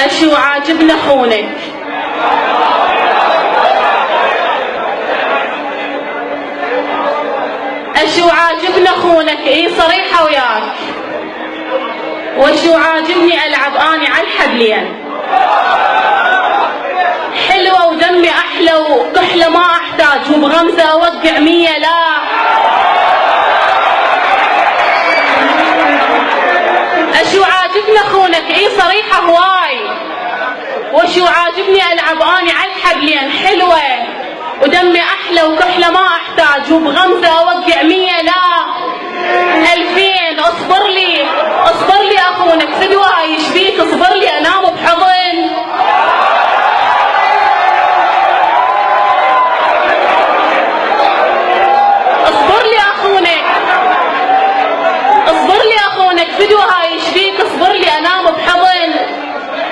أشو عاجبنا خونك، أشو عاجبنا خونك، اي صريحة وياك. وشو عاجبني ألعب أني على الحبلين، حلوة ودمي أحلى وكحلة ما أحتاج، وبغمزة أوقع 100 لا. أشو عاجبنا خونك، اي صريحة هواي. وشو عاجبني ألعب أني على الحبلين، حلوة ودمي أحلى وكحلة ما أحتاج، وبغمزة أوقع 100 لا. 2000 اصبر لي أخونك، فدوة يشبيك، اصبر لي أنام بحضن. اصبر لي أخونك، فدوة يشبيك، اصبر لي أنام بحضن.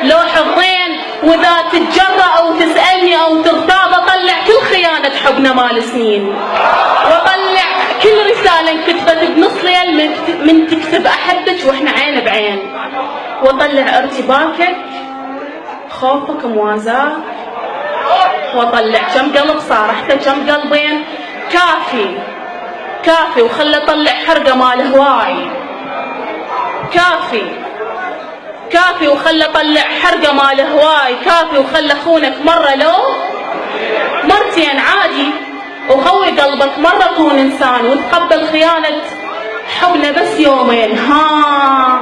لو حضين وإذا تتجرأ أو تسألني أو تغتاب، أطلع كل خيانة حبنا مال سنين، وأطلع كل رسالة انكتبت بنص ليل من تكتب أحبك وإحنا عين بعين، وأطلع ارتباكك خوفك موازاة، وأطلع كم قلب صار حتى كم قلبين. كافي وخلي أطلع حرقة مال هواي، كافي وخلي أطلع حرقة مال هواي. كافي وخلي أخونك مرة لو مرتين عادي، وخوي قلبك مرة كون إنسان، وتقبل خيانة حبنا بس يومين. ها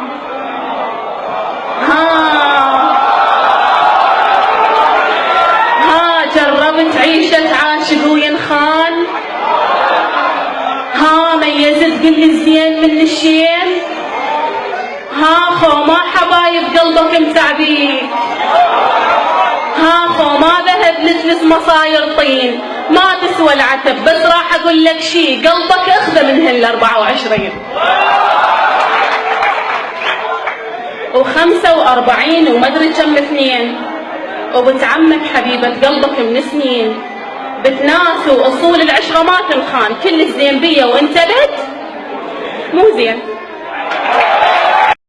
جربت عيشة عاشق وينخان، ميزت كل الزين من الشين، خو ما حبايب قلبك متعبيك، خو ما ذهب لتلس مصاير طين، ما تسوى العتب. بس راح اقول لك شي، قلبك اخذه من هال 24 و45 وما ادري كم 2، وبتعمك حبيبة قلبك من سنين، بتناسوا اصول العشرة ما تنخان، كل الزين بيا وانت بد مو زين.